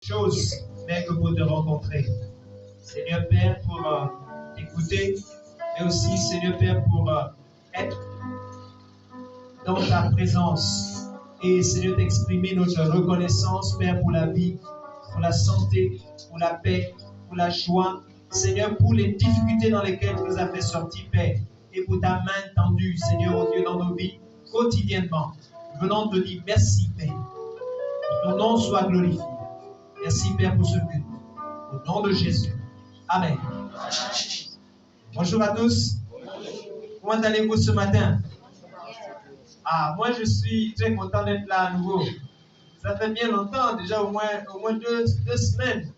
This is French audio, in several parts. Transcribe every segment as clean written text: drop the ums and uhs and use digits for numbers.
chose, Père, que pour te rencontrer. Seigneur Père, pour t'écouter, mais aussi, Seigneur Père, pour être dans ta présence. Et Seigneur, t'exprimer notre reconnaissance, Père, pour la vie, pour la santé, pour la paix, pour la joie. Seigneur, pour les difficultés dans lesquelles tu nous as fait sortir, Père, et pour ta main tendue, Seigneur, oh Dieu, dans nos vies, quotidiennement. Venons te dire merci, Père. Que ton nom soit glorifié. Merci, Père, pour ce culte. Au nom de Jésus. Amen. Bonjour à tous. Comment allez-vous ce matin? Moi, je suis très content d'être là à nouveau. Ça fait bien longtemps, déjà au moins deux semaines.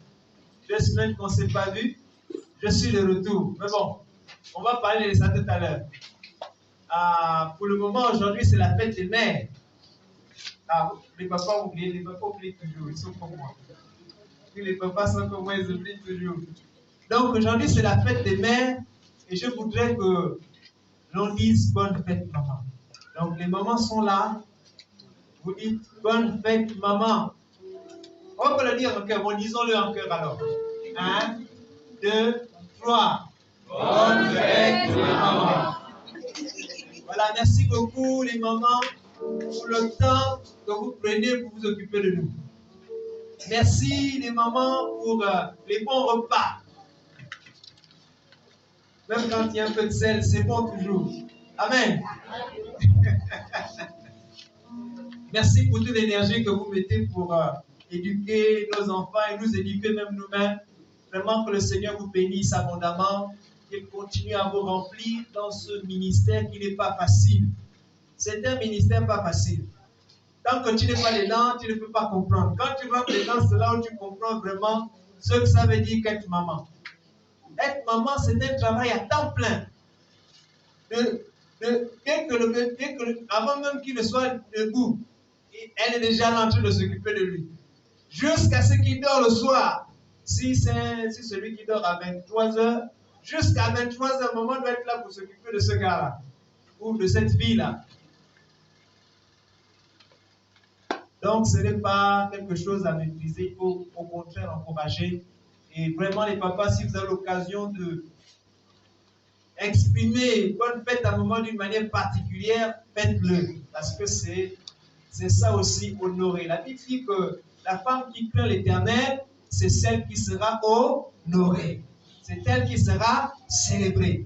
2 semaines qu'on ne s'est pas vu. Je suis de retour. Mais bon, on va parler de ça tout à l'heure. Pour le moment, aujourd'hui, c'est la fête des mères. Les papas oublient toujours. Ils sont comme moi. Puis les papas sont comme moi, ils oublient toujours. Donc aujourd'hui, c'est la fête des mères. Et je voudrais que l'on dise bonne fête, maman. Donc les mamans sont là. Vous dites bonne fête, maman. On peut le dire en cœur. Bon, disons-le en cœur alors. 1, 2, 3. Bonne fête, maman. Voilà, merci beaucoup les mamans pour le temps que vous prenez pour vous occuper de nous. Merci les mamans pour les bons repas. Même quand il y a un peu de sel, c'est bon toujours. Amen. Merci pour toute l'énergie que vous mettez pour éduquer nos enfants et nous éduquer même nous-mêmes. Vraiment que le Seigneur vous bénisse abondamment et continue à vous remplir dans ce ministère qui n'est pas facile. C'est un ministère pas facile. Tant que tu n'es pas dedans, tu ne peux pas comprendre. Quand tu rentres dedans, c'est là où tu comprends vraiment ce que ça veut dire qu'être maman. Être maman, c'est un travail à temps plein. Avant même qu'il ne soit debout, elle est déjà là en train de s'occuper de lui. Jusqu'à ce qu'il dort le soir. Si c'est celui qui dort à 23 heures, jusqu'à 23 heures, maman doit être là pour s'occuper de ce gars-là. Ou de cette fille-là. Donc, ce n'est pas quelque chose à maîtriser. Il faut au contraire encourager. Et vraiment, les papas, si vous avez l'occasion de exprimer bonne fête à un moment d'une manière particulière, faites-le. Parce que c'est ça aussi, honorer. La Bible dit que la femme qui craint l'Éternel, c'est celle qui sera honorée. C'est elle qui sera célébrée.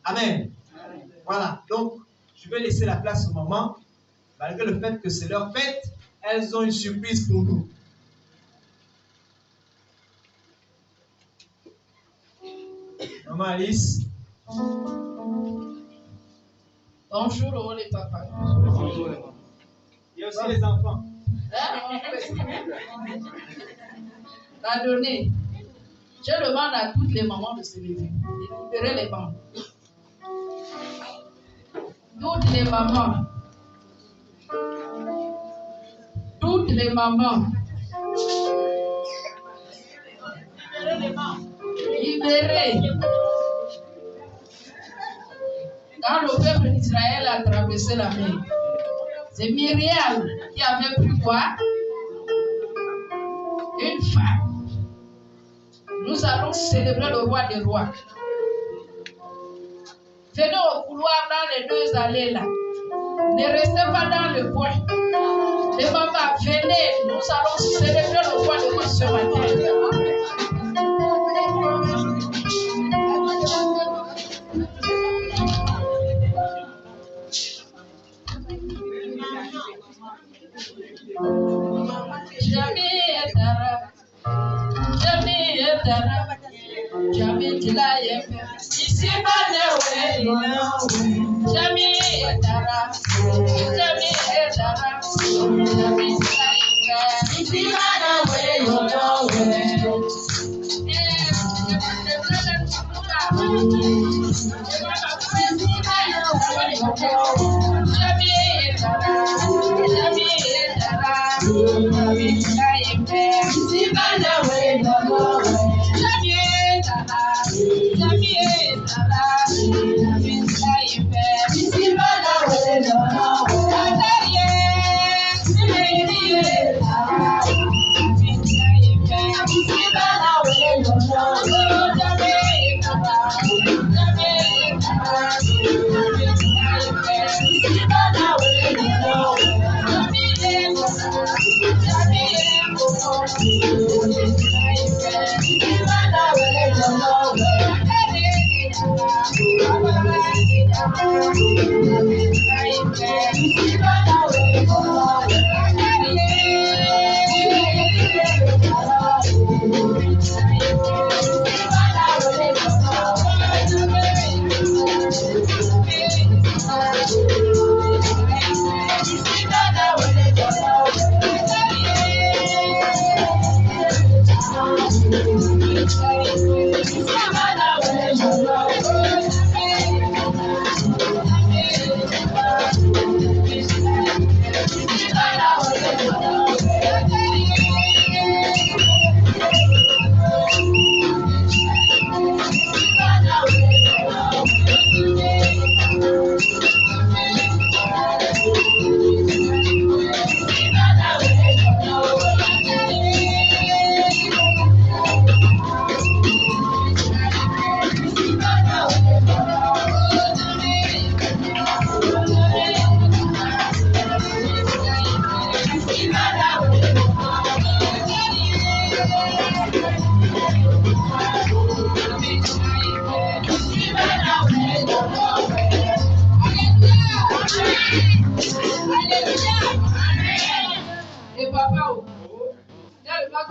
Amen. Amen. Voilà. Donc, je vais laisser la place au moment. Malgré le fait que c'est leur fête, elles ont une surprise pour nous. Maman Alice. Bonjour les papas. Bonjour les mamans. Il y a aussi les enfants. Pardonnez. Je demande à toutes les mamans de se lever, de libérer les bancs. Toutes les mamans. Toutes les mamans. Libérez. Quand le peuple d'Israël a traversé la mer, c'est Myriam qui avait pris quoi? Une femme. Nous allons célébrer le roi des rois. Venez au couloir dans les 2 allées là. Ne restez pas dans le coin. Les mamans, venez. Nous allons célébrer le roi des rois ce matin. Jamais tu l'as fait. Ici, pas de jamais Dara. Jamais Dara. Jamais ici, pas de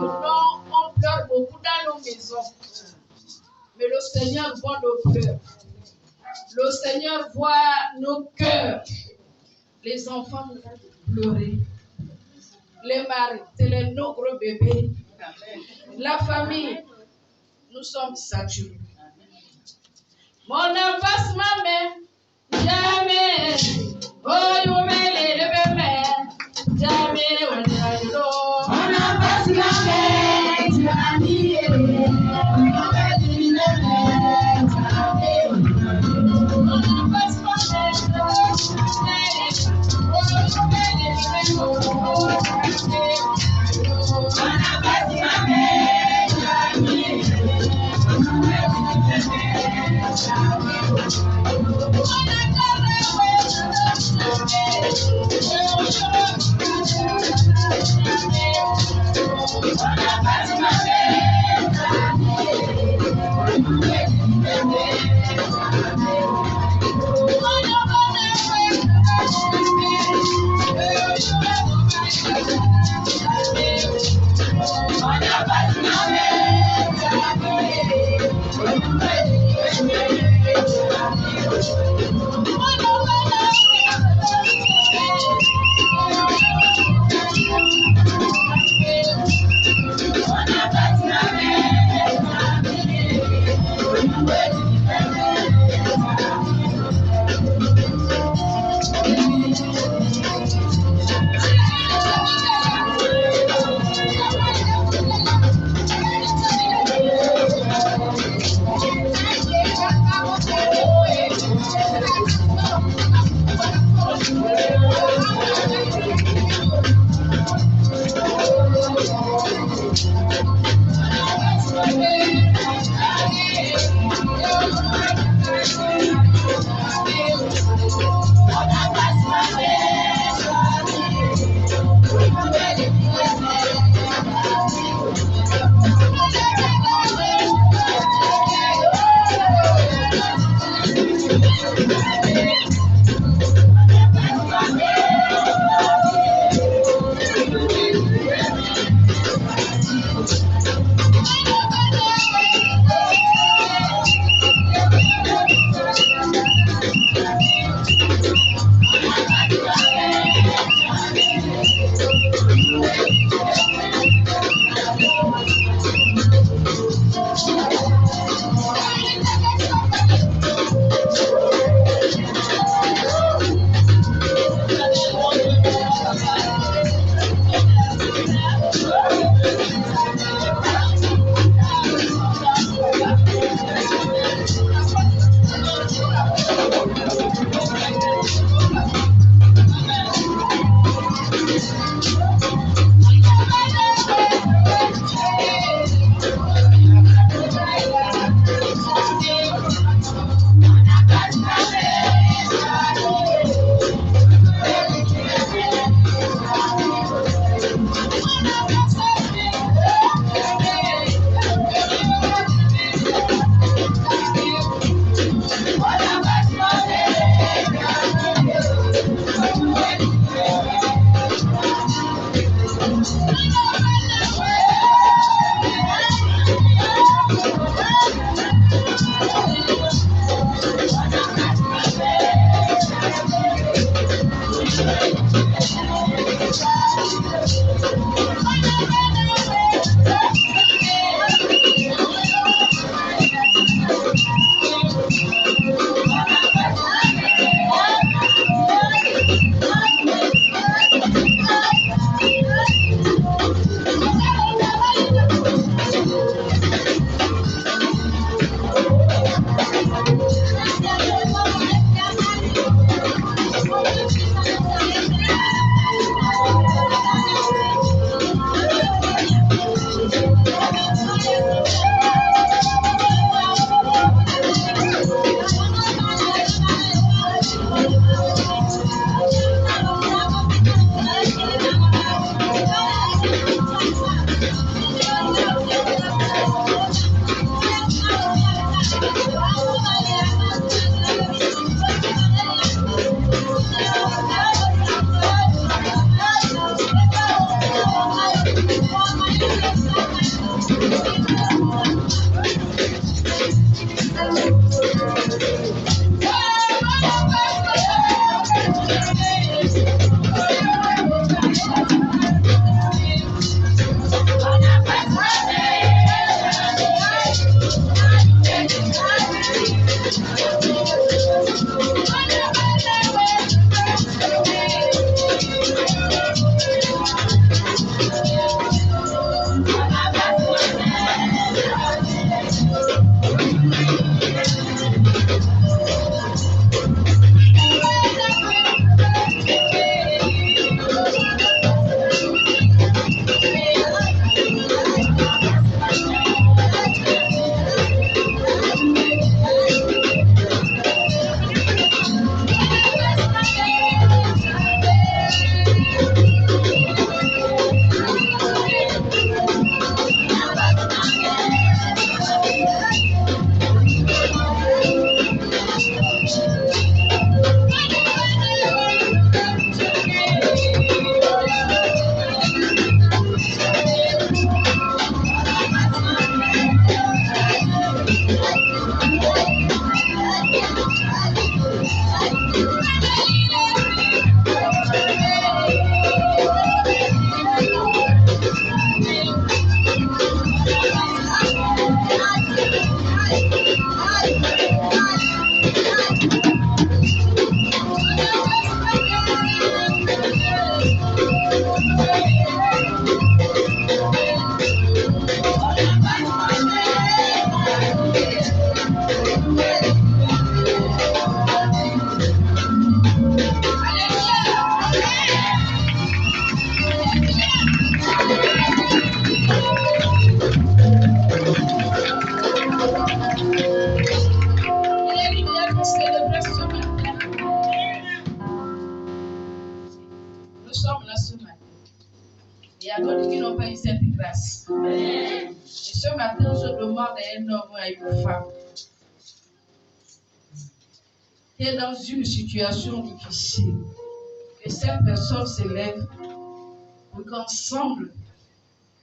On pleure beaucoup dans nos maisons. Mais le Seigneur voit nos cœurs. Le Seigneur voit nos cœurs. Les enfants vont pleurer. Les maris, c'est nos gros bébés. La famille, nous sommes saturés. Mon enfance, ma mère, jamais. Oh, you may live me. Jamais, when I know. Mon enfance, ma mère, jamais. Ce matin, je demande à un homme et à une femme qui est dans une situation difficile, que cette personne s'élève et qu'ensemble,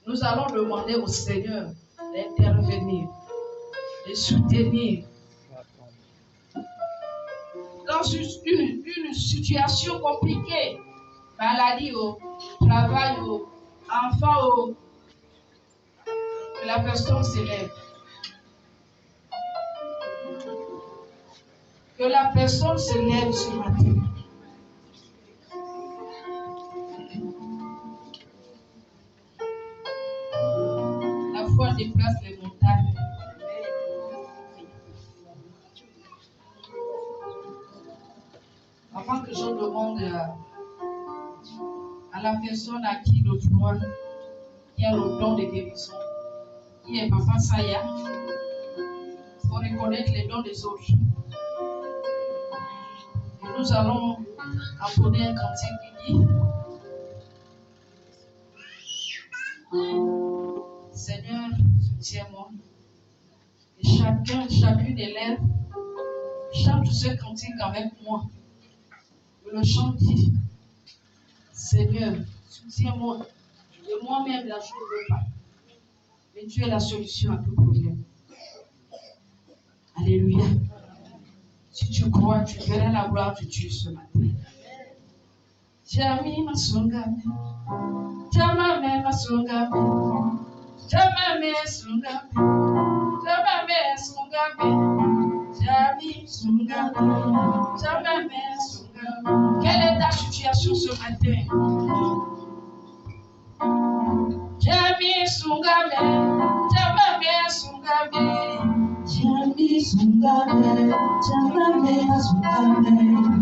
nous allons demander au Seigneur d'intervenir, de soutenir. Dans une situation compliquée, maladie, au travail, au enfant, que la personne s'élève. Que la personne se lève ce matin. La foi déplace les montagnes. Avant que je demande à la personne à qui le doigt, qui a le don de guérison, qui est Papa Saya, il faut reconnaître les dons des autres. Et nous allons apprendre un cantique qui dit Seigneur, soutiens-moi. Et chacune élève chante ce cantique avec moi. Le chant dit Seigneur, soutiens-moi. De moi-même, là, je ne veux pas. Mais tu es la solution à tout problème. Alléluia. Si tu crois, tu verras la gloire de Dieu ce matin. Jami masungame, jamame masungame, jamame sungame, jamame sungame, jami sungame, jamame sungame. Quelle est ta situation ce matin? Jami sungame, jamame sungame. Jami sungame, jamame sungame,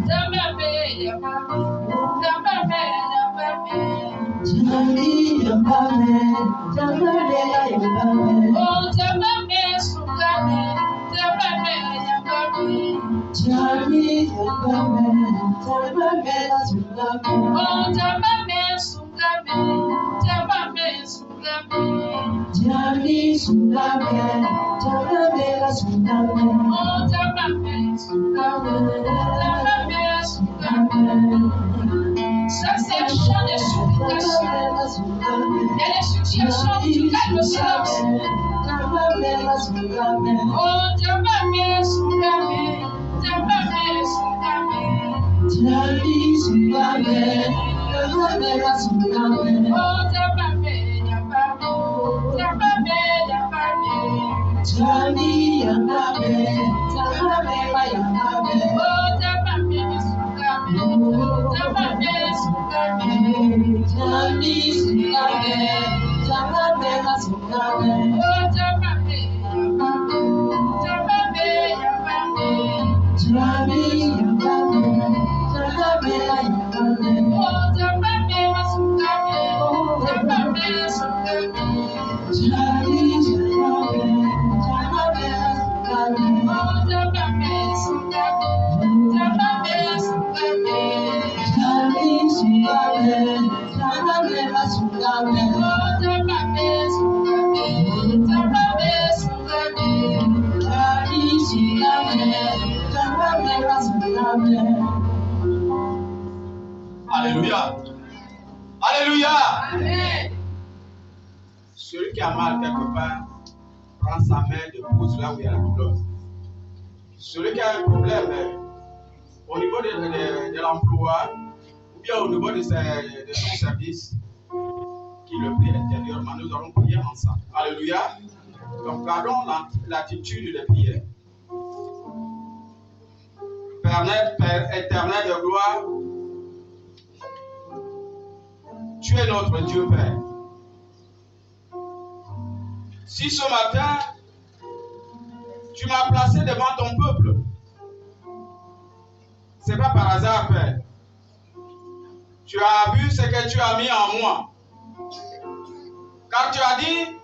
Jamame yamame, jamame yamame. Jami yamame, jamame yamame. Oh jamame sungame, jamame yamame. Jami yamame, jamame sungame. Oh jamame sungame, jamame sungame. Jami sungame, jamame sungame. Oh jamame sungame, jamame sungame. Ça c'est un chant de supplication. Il y a des situations où tu gardes le silence. Oh jamame sungame, jamame sungame. Jami sungame, jamame sungame. Oh jamame yamame, jamame yamame. Jami yamame, jamame yamame. Oh jamame sungame, jamame sungame. Jami sungame, jamame sungame. Oh jamame yamame, jamame yamame. Jami yamame, jamame yamame. Oh jamame sungame, jamame sungame. Jami yamame, jamame sungame. Oh jamame sungame, jamame sungame. Jami sungame, jamame sungame. Oh jamame sungame, jamame sungame. Jami sungame, jamame sungame. Alléluia. Alléluia. Amen. Celui qui a mal quelque part, prend sa main, dépose là où il y a la douleur. Celui qui a un problème au niveau de l'emploi, ou bien au niveau de son service, qui le prie intérieurement, nous allons prier ensemble. Alléluia. Donc, gardons l'attitude de prière. Père éternel de gloire, tu es notre Dieu, Père. Si ce matin, tu m'as placé devant ton peuple, ce n'est pas par hasard, Père. Tu as vu ce que tu as mis en moi. Car tu as dit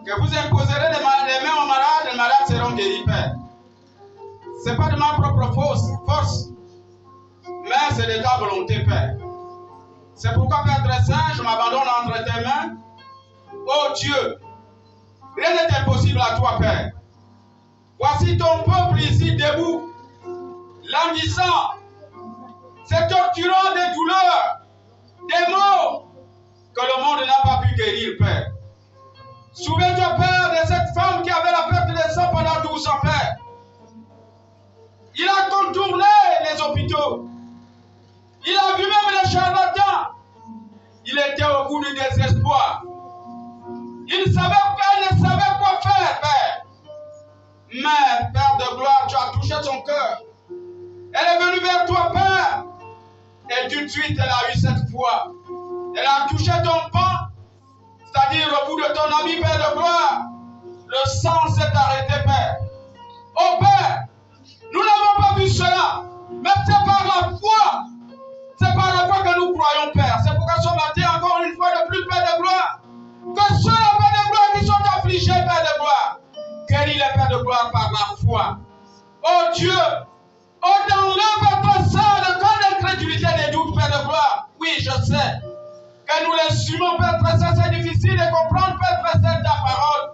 que vous imposerez les mains aux malades, les malades seront guéris, Père. Ce n'est pas de ma propre force, mais c'est de ta volonté, Père. C'est pourquoi, Père très saint, je m'abandonne entre tes mains. Oh Dieu, Rien n'est impossible à toi, Père. Voici ton peuple ici debout, languissant, se torturant des douleurs, des maux que le monde n'a pas pu guérir, Père. Souviens-toi, Père, de cette femme qui avait la perte de sang pendant 12 ans, Père. Il a contourné les hôpitaux. Il a vu même les charlatans. Il était au bout du désespoir. Elle ne savait quoi faire, Père. Mais, Père de gloire, tu as touché son cœur. Elle est venue vers toi, Père. Et tout de suite, elle a eu cette foi. Elle a touché ton pan, c'est-à-dire au bout de ton ami, Père de gloire. Le sang s'est arrêté, Père. Oh, Père, nous n'avons pas vu cela. Mais c'est par la foi. C'est par la foi que nous croyons, Père. C'est pourquoi ce matin, encore une fois de plus, Père de gloire, que ceux, Père de gloire, qui sont affligés, Père de gloire, guéris les Père de gloire par la foi. Oh Dieu, oh t'enlève ton sang de grande incrédulité des doutes, Père de gloire. Oui, je sais que nous les suivons, Père très saint, c'est difficile de comprendre, Père très saint, ta parole.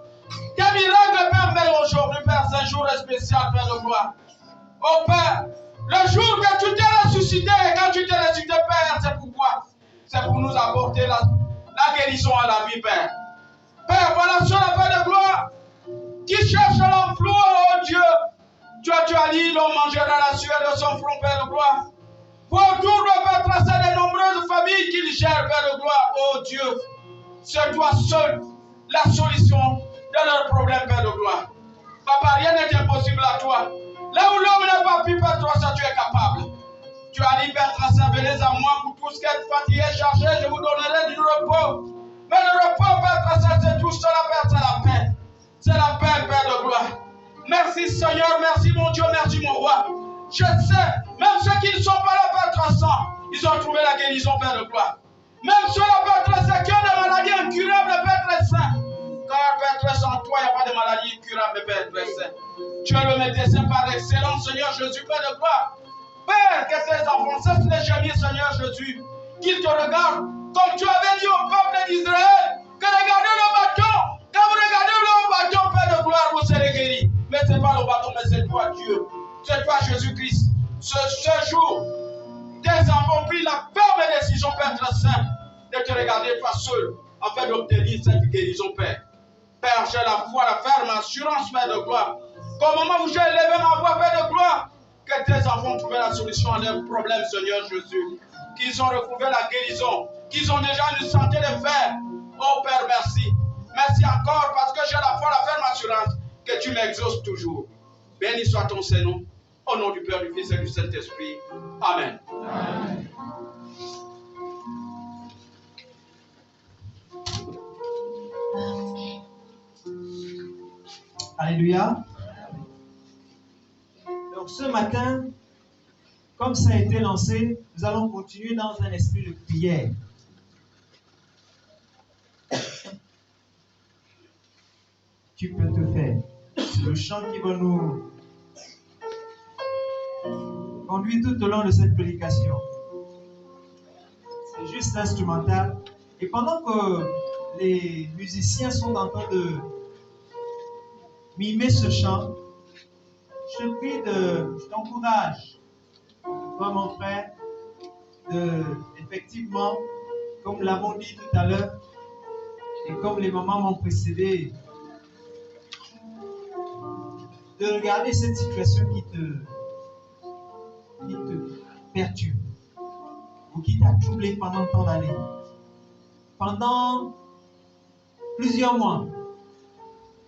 Quel miracle, Père, mais aujourd'hui, Père, c'est un jour spécial, Père de gloire. Oh Père, le jour que tu t'es ressuscité, et quand tu t'es ressuscité, Père, c'est pourquoi? C'est pour nous apporter la guérison à la vie, Père. Père, voilà cela, Père de gloire, qui cherche l'emploi, oh Dieu. Tu as dit, l'homme mangera la sueur de son front, Père de gloire. Pour autour de Père tracé de nombreuses familles qu'il gère, Père de gloire, oh Dieu. C'est toi seul la solution de leurs problèmes, Père de gloire. Papa, rien n'est impossible à toi. Là où l'homme n'a pas pu, Père, toi, ça tu es capable. Tu as dit, Père, venez à moi pour tout ce qui est fatigué, chargé, je vous donnerai du repos. Mais le repos, Père, c'est tout cela, Père, c'est la paix. C'est la paix, Père de gloire. Merci, Seigneur, merci, mon Dieu, merci, mon roi. Je sais, même ceux qui ne sont pas là, Père Traçant, ils ont trouvé la guérison, Père de gloire. Même ceux-là, Père Traçant, qui ont des maladies incurables, Père très saint. Car, Père très saint, en toi, il n'y a pas de maladie incurable, Père très saint. Tu es le médecin par excellence, Seigneur Jésus, Père de gloire. Père, que tes enfants cessent les gémir, Seigneur Jésus, qu'ils te regardent, comme tu avais dit au peuple d'Israël, que regardez le bâton, quand vous regardez le bâton, Père de gloire, vous serez guéris. Mais ce n'est pas le bâton, mais c'est toi, Dieu. C'est toi, Jésus-Christ. Ce jour, tes enfants ont pris la ferme décision, Père très saint, de te regarder toi seul, afin d'obtenir cette guérison, Père. Père, j'ai la foi, la ferme assurance, Père de gloire. Qu'au moment où j'ai élevé ma voix, Père de gloire, que tes enfants ont trouvé la solution à leurs problèmes, Seigneur Jésus. Qu'ils ont retrouvé la guérison, qu'ils ont déjà une santé de fer. Oh Père, merci. Merci encore parce que j'ai la foi, la ferme assurance que tu m'exauces toujours. Béni soit ton Seigneur. Au nom du Père, du Fils et du Saint-Esprit. Amen. Amen. Alléluia. Donc ce matin, comme ça a été lancé, nous allons continuer dans un esprit de prière. Tu peux te faire. C'est le chant qui va nous conduire tout au long de cette prédication. C'est juste instrumental. Et pendant que les musiciens sont en train de mimer ce chant, je te prie je t'encourage, toi mon frère, effectivement, comme nous l'avons dit tout à l'heure, et comme les mamans m'ont précédé, de regarder cette situation qui te perturbe, ou qui t'a troublé pendant tant d'années, pendant plusieurs mois,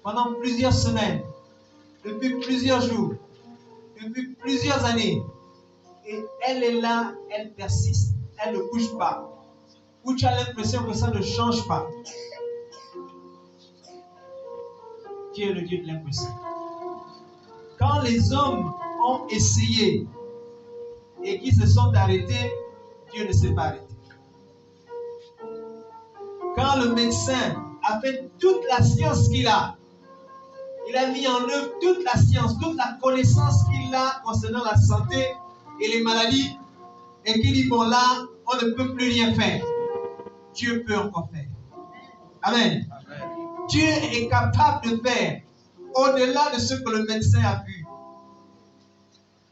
pendant plusieurs semaines, depuis plusieurs jours, depuis plusieurs années. Et elle est là, elle persiste, elle ne bouge pas. Ou tu as l'impression que ça ne change pas. Dieu est le Dieu de l'impossible. Quand les hommes ont essayé et qui se sont arrêtés, Dieu ne s'est pas arrêté. Quand le médecin a fait toute la science qu'il a, il a mis en œuvre toute la science, toute la connaissance qu'il a concernant la santé et les maladies, et qu'il dit, bon là, on ne peut plus rien faire. Dieu peut encore faire. Amen. Amen. Dieu est capable de faire au-delà de ce que le médecin a pu.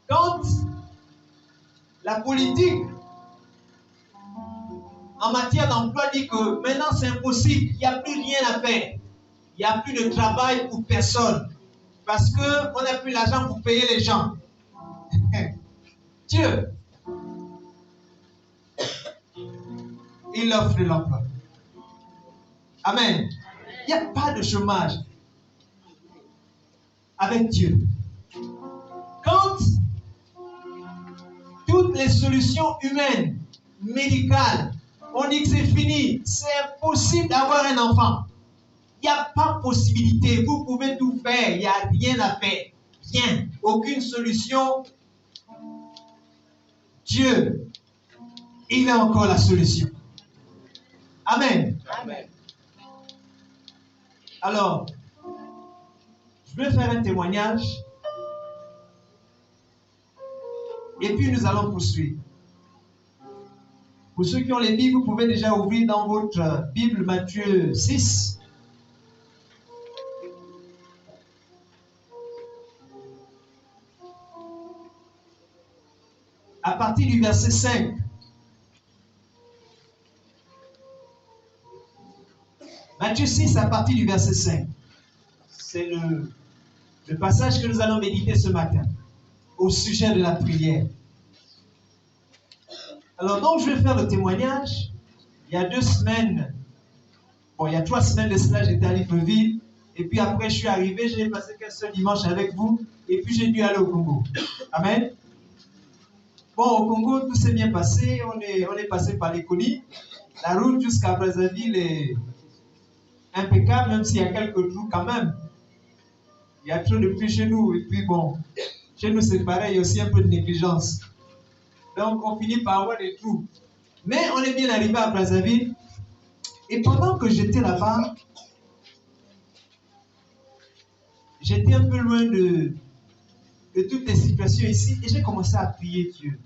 Quand la politique en matière d'emploi dit que maintenant c'est impossible, il n'y a plus rien à faire, il n'y a plus de travail pour personne, parce qu'on n'a plus l'argent pour payer les gens. Dieu, il offre de l'emploi. Amen. Il n'y a pas de chômage avec Dieu. Quand toutes les solutions humaines, médicales, on dit que c'est fini, c'est impossible d'avoir un enfant. Il n'y a pas possibilité. Vous pouvez tout faire, il n'y a rien à faire. Rien, aucune solution. Dieu, il a encore la solution. Amen. Amen. Alors, je vais faire un témoignage et puis nous allons poursuivre. Pour ceux qui ont les Bibles, vous pouvez déjà ouvrir dans votre Bible Matthieu 6. À partir du verset 5. Matthieu 6, à partir du verset 5. C'est le passage que nous allons méditer ce matin au sujet de la prière. Alors, donc, je vais faire le témoignage. Il y a 2 semaines, il y a 3 semaines de cela, j'étais à Libreville. Et puis après, je suis arrivé, je n'ai passé qu'un seul dimanche avec vous. Et puis, j'ai dû aller au Congo. Amen. Bon, au Congo, tout s'est bien passé. On est passé par les Koni. La route jusqu'à Brazzaville est impeccable, même s'il y a quelques trous quand même. Il y a trop de pluie chez nous. Et puis bon, chez nous c'est pareil, il y a aussi un peu de négligence. Donc on finit par avoir des trous. Mais on est bien arrivé à Brazzaville. Et pendant que j'étais là-bas, j'étais un peu loin de toutes les situations ici. Et j'ai commencé à prier Dieu.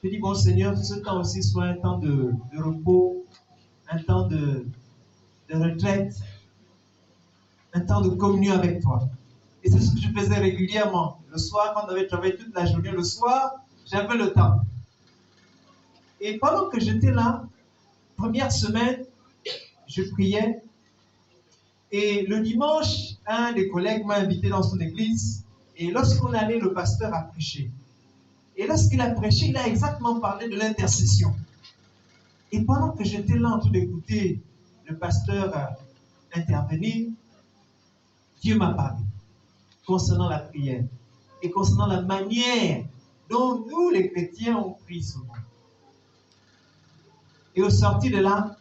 J'ai dit, bon Seigneur, que ce temps aussi soit un temps de repos, un temps de retraite, un temps de communion avec toi. Et c'est ce que je faisais régulièrement. Le soir, quand on avait travaillé toute la journée, le soir, j'avais le temps. Et pendant que j'étais là, première semaine, je priais. Et le dimanche, un des collègues m'a invité dans son église. Et lorsqu'on allait, le pasteur a prêché. Et lorsqu'il a prêché, il a exactement parlé de l'intercession. Et pendant que j'étais là en train d'écouter le pasteur intervenir, Dieu m'a parlé concernant la prière et concernant la manière dont nous, les chrétiens, on prie souvent. Et au sortir de là,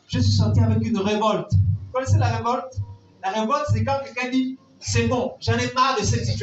je suis sorti avec une révolte. Vous connaissez la révolte? La révolte, c'est quand quelqu'un dit, c'est bon, j'en ai marre de cette situation.